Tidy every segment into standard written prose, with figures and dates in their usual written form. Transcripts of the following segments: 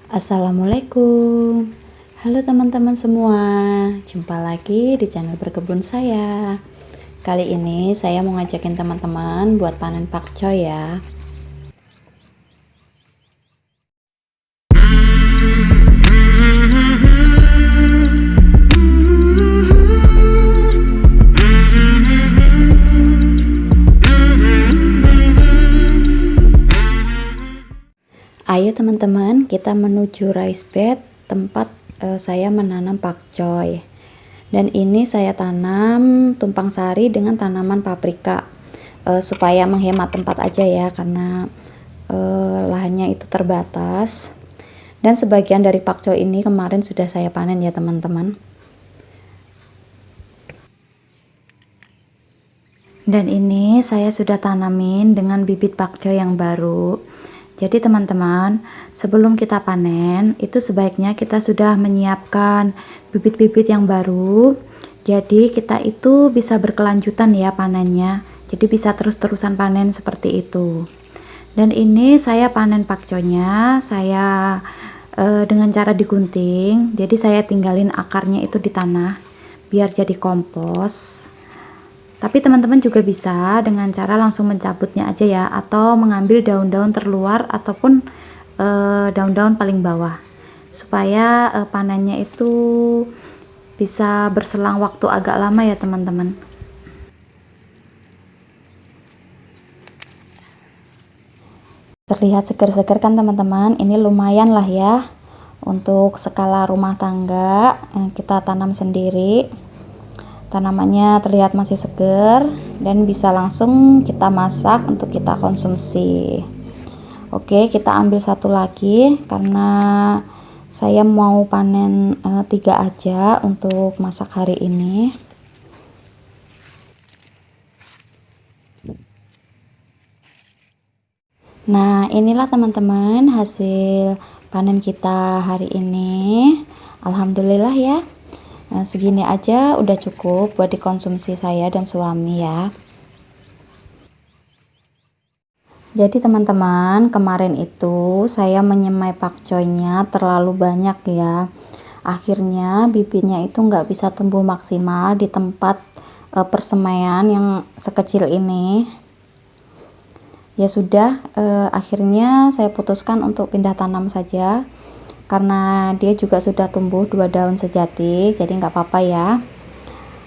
Assalamualaikum. Halo teman-teman semua. Jumpa lagi di channel berkebun saya. Kali ini saya mau ngajakin teman-teman buat panen pakcoy ya. Ayo teman-teman, kita menuju rice bed tempat saya menanam pakcoy. Dan ini saya tanam tumpang sari dengan tanaman paprika supaya menghemat tempat aja ya, karena lahannya itu terbatas. Dan sebagian dari pakcoy ini kemarin sudah saya panen ya teman-teman. Dan ini saya sudah tanamin dengan bibit pakcoy yang baru. Jadi teman-teman, sebelum kita panen, itu sebaiknya kita sudah menyiapkan bibit-bibit yang baru. Jadi kita itu bisa berkelanjutan ya panennya. Jadi bisa terus-terusan panen seperti itu. Dan ini saya panen pakcoynya, saya dengan cara digunting. Jadi saya tinggalin akarnya itu di tanah, biar jadi kompos. Tapi teman-teman juga bisa dengan cara langsung mencabutnya aja ya, atau mengambil daun-daun terluar ataupun daun-daun paling bawah, supaya panennya itu bisa berselang waktu agak lama ya teman-teman. Terlihat seger-seger kan teman-teman, ini lumayan lah ya untuk skala rumah tangga yang kita tanam sendiri. Tanamannya terlihat masih segar dan bisa langsung kita masak untuk kita konsumsi. Oke, kita ambil satu lagi karena saya mau panen 3 aja untuk masak hari ini. Nah, inilah teman-teman hasil panen kita hari ini. Alhamdulillah ya. Nah, segini aja udah cukup buat dikonsumsi saya dan suami ya. Jadi teman-teman, kemarin itu saya menyemai pakcoynya terlalu banyak ya. Akhirnya bibitnya itu nggak bisa tumbuh maksimal di tempat persemaian yang sekecil ini. Ya sudah, akhirnya saya putuskan untuk pindah tanam saja. Karena dia juga sudah tumbuh 2 daun sejati, jadi nggak apa-apa ya.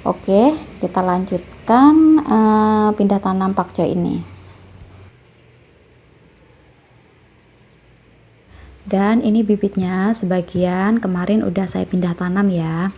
Oke, kita lanjutkan pindah tanam pakcoy ini. Dan ini bibitnya sebagian kemarin udah saya pindah tanam ya.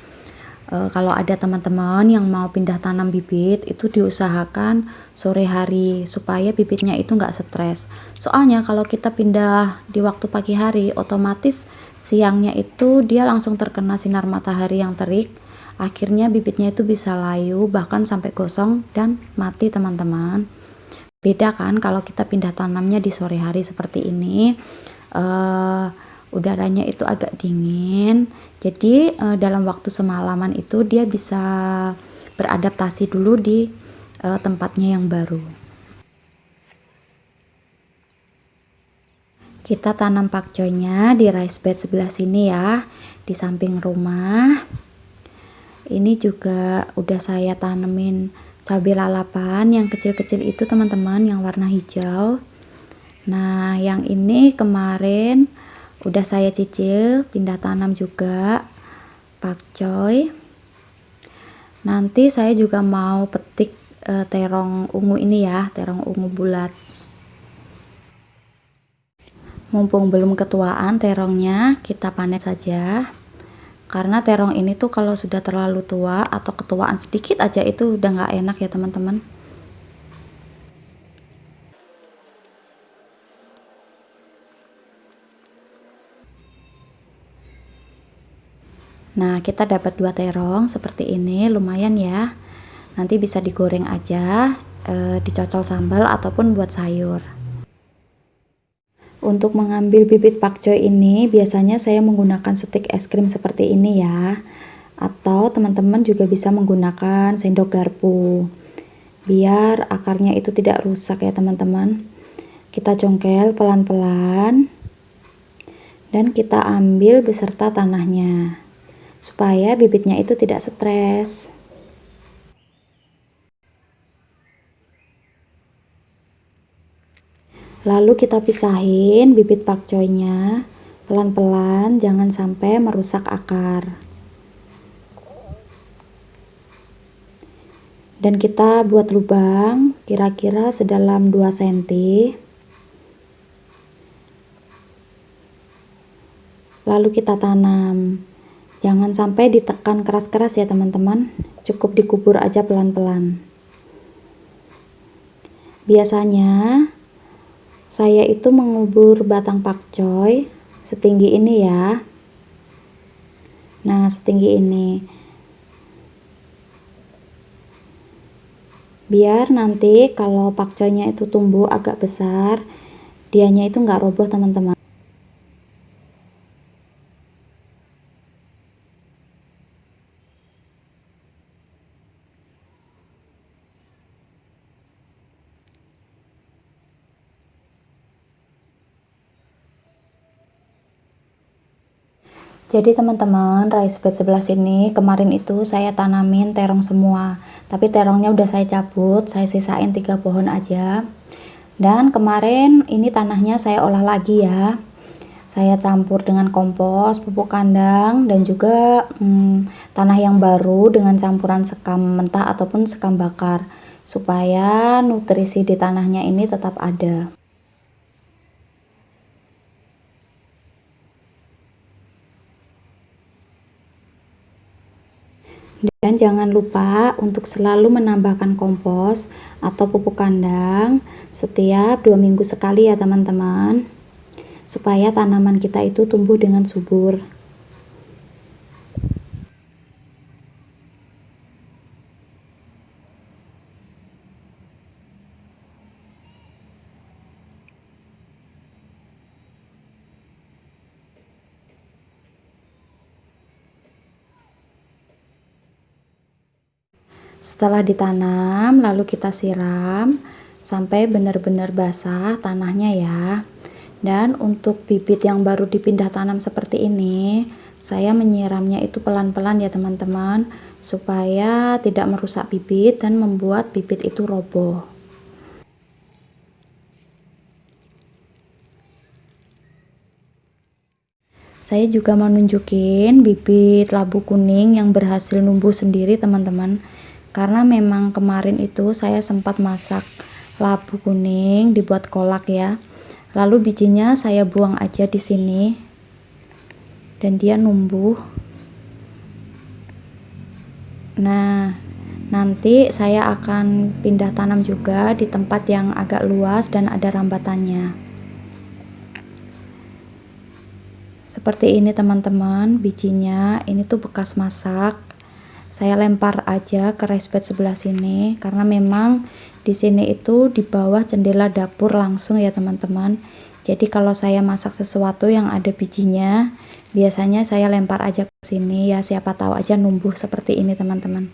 Kalau ada teman-teman yang mau pindah tanam bibit, itu diusahakan sore hari supaya bibitnya itu nggak stres. Soalnya kalau kita pindah di waktu pagi hari, otomatis siangnya itu dia langsung terkena sinar matahari yang terik, akhirnya bibitnya itu bisa layu bahkan sampai gosong dan mati teman-teman. Beda kan kalau kita pindah tanamnya di sore hari seperti ini, udaranya itu agak dingin, jadi dalam waktu semalaman itu dia bisa beradaptasi dulu di tempatnya yang baru. Kita tanam pakcoynya di rice bed sebelah sini ya, di samping rumah. Ini juga udah saya tanemin cabai lalapan yang kecil-kecil itu teman-teman, yang warna hijau. Nah, yang ini kemarin udah saya cicil pindah tanam juga pakcoy. Nanti saya juga mau petik terong ungu ini ya, terong ungu bulat. Mumpung belum ketuaan terongnya, kita panen saja. Karena terong ini tuh kalau sudah terlalu tua atau ketuaan sedikit aja itu udah nggak enak ya teman-teman. Nah, kita dapat 2 terong seperti ini, lumayan ya. Nanti bisa digoreng aja, dicocol sambal ataupun buat sayur. Untuk mengambil bibit pakcoy ini biasanya saya menggunakan stik es krim seperti ini ya. Atau teman-teman juga bisa menggunakan sendok garpu. Biar akarnya itu tidak rusak ya teman-teman. Kita congkel pelan-pelan. dan kita ambil beserta tanahnya supaya bibitnya itu tidak stres. Lalu kita pisahin bibit pakcoynya pelan-pelan, jangan sampai merusak akar. Dan kita buat lubang kira-kira sedalam 2 cm. Lalu kita tanam. Jangan sampai ditekan keras-keras ya teman-teman, cukup dikubur aja pelan-pelan. Biasanya saya itu mengubur batang pakcoy setinggi ini ya. Nah, setinggi ini. Biar nanti kalau pakcoynya itu tumbuh agak besar, dianya itu nggak roboh teman-teman. Jadi teman-teman, rice bed sebelah sini kemarin itu saya tanamin terong semua, tapi terongnya udah saya cabut, saya sisain 3 pohon aja. Dan kemarin ini tanahnya saya olah lagi ya, saya campur dengan kompos, pupuk kandang, dan juga tanah yang baru dengan campuran sekam mentah ataupun sekam bakar, supaya nutrisi di tanahnya ini tetap ada. Dan jangan lupa untuk selalu menambahkan kompos atau pupuk kandang setiap 2 minggu sekali ya teman-teman, supaya tanaman kita itu tumbuh dengan subur. Setelah ditanam, lalu kita siram sampai benar-benar basah tanahnya ya. Dan untuk bibit yang baru dipindah tanam seperti ini, saya menyiramnya itu pelan-pelan ya teman-teman, supaya tidak merusak bibit dan membuat bibit itu roboh. Saya juga mau nunjukin bibit labu kuning yang berhasil numbuh sendiri teman-teman. Karena memang kemarin itu saya sempat masak labu kuning dibuat kolak ya. Lalu bijinya saya buang aja di sini. Dan dia numbuh. Nah, nanti saya akan pindah tanam juga di tempat yang agak luas dan ada rambatannya. Seperti ini teman-teman, bijinya ini tuh bekas masak. Saya lempar aja ke rice bed sebelah sini karena memang di sini itu di bawah jendela dapur langsung ya teman-teman. Jadi kalau saya masak sesuatu yang ada bijinya, biasanya saya lempar aja ke sini ya, siapa tahu aja numbuh seperti ini teman-teman.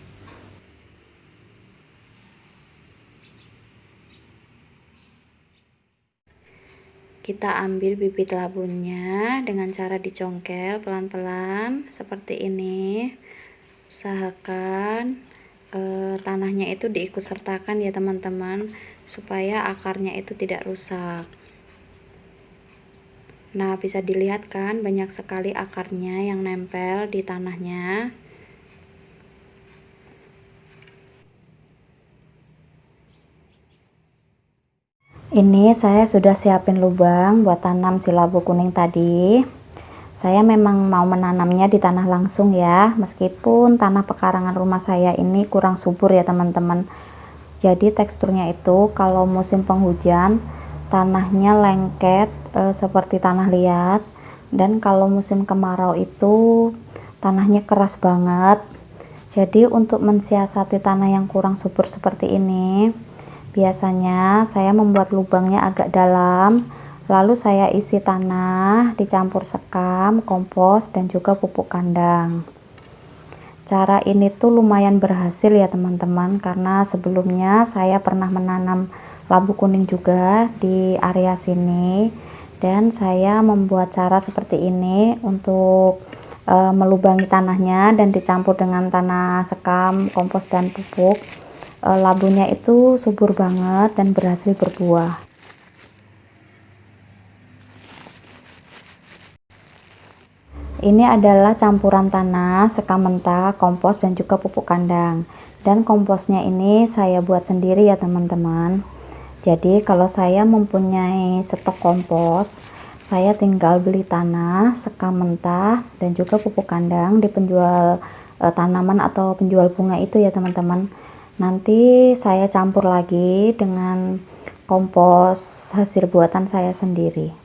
Kita ambil bibit labunya dengan cara dicongkel pelan-pelan seperti ini. Usahakan tanahnya itu diikut sertakan ya teman-teman, supaya akarnya itu tidak rusak. Nah, bisa dilihat kan banyak sekali akarnya yang nempel di tanahnya. Ini saya sudah siapin lubang buat tanam si labu kuning tadi. Saya memang mau menanamnya di tanah langsung ya, meskipun tanah pekarangan rumah saya ini kurang subur ya teman-teman. Jadi teksturnya itu kalau musim penghujan tanahnya lengket seperti tanah liat, dan kalau musim kemarau itu tanahnya keras banget. Jadi untuk mensiasati tanah yang kurang subur seperti ini, biasanya saya membuat lubangnya agak dalam. Lalu saya isi tanah, dicampur sekam, kompos, dan juga pupuk kandang. Cara ini tuh lumayan berhasil ya teman-teman, karena sebelumnya saya pernah menanam labu kuning juga di area sini. Dan saya membuat cara seperti ini untuk melubangi tanahnya dan dicampur dengan tanah sekam, kompos dan pupuk. Labunya itu subur banget dan berhasil berbuah. Ini adalah campuran tanah, sekam mentah, kompos dan juga pupuk kandang. Dan komposnya ini saya buat sendiri ya teman-teman. Jadi kalau saya mempunyai stok kompos, saya tinggal beli tanah, sekam mentah, dan juga pupuk kandang di penjual tanaman atau penjual bunga itu ya teman-teman. Nanti saya campur lagi dengan kompos hasil buatan saya sendiri.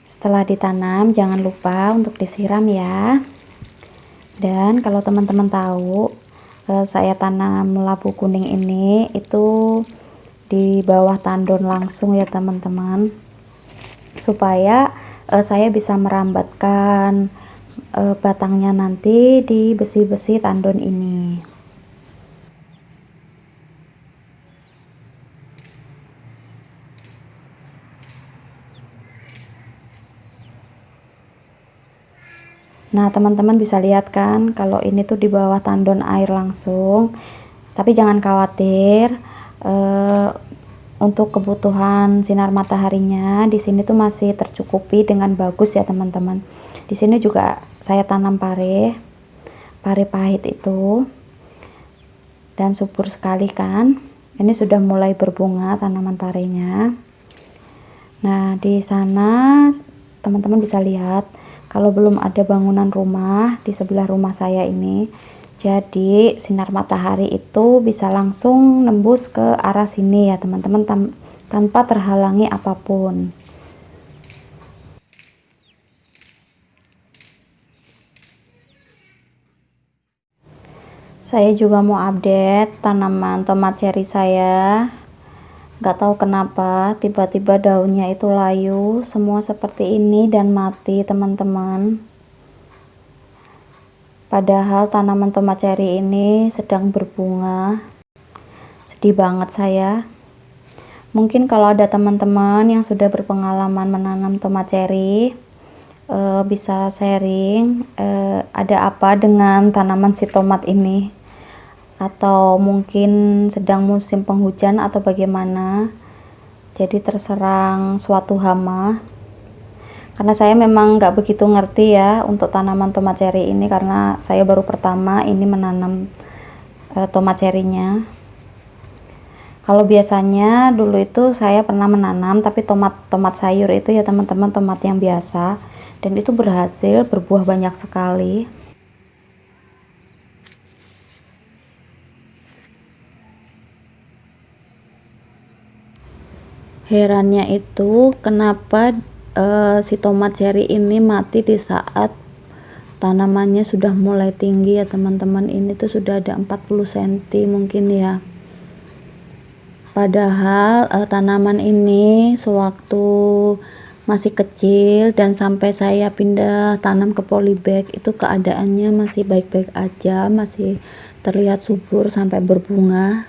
Setelah ditanam, jangan lupa untuk disiram ya. Dan kalau teman-teman tahu, saya tanam labu kuning ini itu di bawah tandon langsung ya teman-teman, supaya saya bisa merambatkan batangnya nanti di besi-besi tandon ini. Nah teman-teman bisa lihat kan kalau ini tuh di bawah tandon air langsung, tapi jangan khawatir, untuk kebutuhan sinar mataharinya di sini tuh masih tercukupi dengan bagus ya teman-teman. Di sini juga saya tanam pare pahit itu, dan subur sekali kan. Ini sudah mulai berbunga tanaman parenya. Nah di sana teman-teman bisa lihat kalau belum ada bangunan rumah di sebelah rumah saya ini, jadi sinar matahari itu bisa langsung nembus ke arah sini ya teman-teman, tanpa terhalangi apapun. Saya juga mau update tanaman tomat cherry saya. Gak tahu kenapa tiba-tiba daunnya itu layu semua seperti ini dan mati teman-teman. Padahal tanaman tomat cherry ini sedang berbunga. Sedih banget saya. Mungkin kalau ada teman-teman yang sudah berpengalaman menanam tomat cherry, bisa sharing ada apa dengan tanaman si tomat ini, atau mungkin sedang musim penghujan atau bagaimana, jadi terserang suatu hama. Karena saya memang nggak begitu ngerti ya untuk tanaman tomat cherry ini, karena saya baru pertama ini menanam tomat cherry-nya. Kalau biasanya dulu itu saya pernah menanam, tapi tomat sayur itu ya teman-teman, tomat yang biasa, dan itu berhasil berbuah banyak sekali. Herannya itu kenapa si tomat cherry ini mati di saat tanamannya sudah mulai tinggi ya teman-teman. Ini tuh sudah ada 40 cm mungkin ya. Padahal tanaman ini sewaktu masih kecil dan sampai saya pindah tanam ke polybag itu keadaannya masih baik-baik aja, masih terlihat subur sampai berbunga.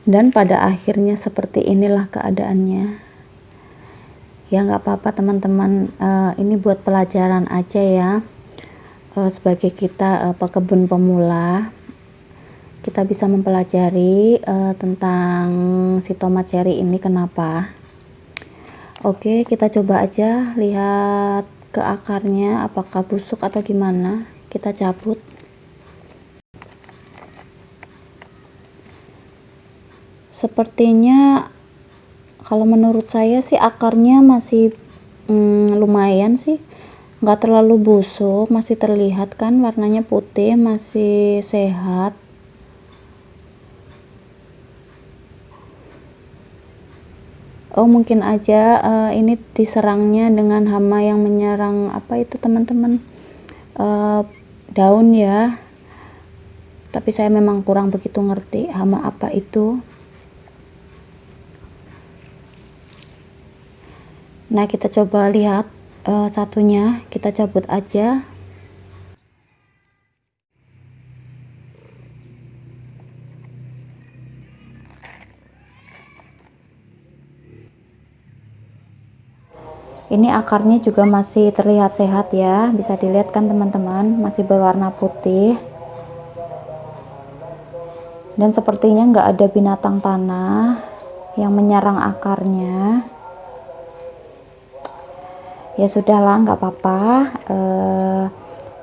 Dan pada akhirnya seperti inilah keadaannya. Ya nggak apa-apa teman-teman, ini buat pelajaran aja ya, sebagai kita pekebun pemula, kita bisa mempelajari tentang si tomat cherry ini kenapa. Oke, kita coba aja lihat ke akarnya apakah busuk atau gimana. Kita cabut. Sepertinya kalau menurut saya sih akarnya masih lumayan sih, nggak terlalu busuk, masih terlihat kan warnanya putih, masih sehat. Oh mungkin aja ini diserangnya dengan hama yang menyerang apa itu teman-teman, daun ya, tapi saya memang kurang begitu ngerti hama apa itu. Nah kita coba lihat satunya, kita cabut aja. Ini akarnya juga masih terlihat sehat ya, bisa dilihat kan teman-teman, masih berwarna putih. Dan sepertinya nggak ada binatang tanah yang menyerang akarnya. Ya sudahlah, nggak apa-apa,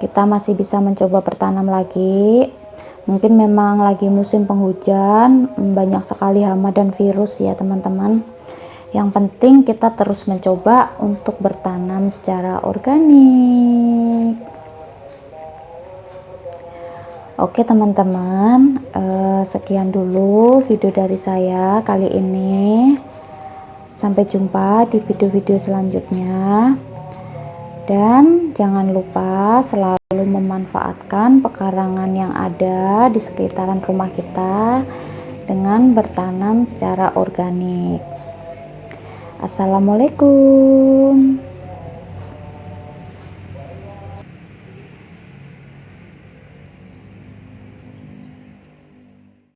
kita masih bisa mencoba bertanam lagi. Mungkin memang lagi musim penghujan, banyak sekali hama dan virus ya teman-teman. Yang penting kita terus mencoba untuk bertanam secara organik. Oke teman-teman, sekian dulu video dari saya kali ini. Sampai jumpa di video-video selanjutnya. Dan jangan lupa selalu memanfaatkan pekarangan yang ada di sekitaran rumah kita dengan bertanam secara organik. Assalamualaikum.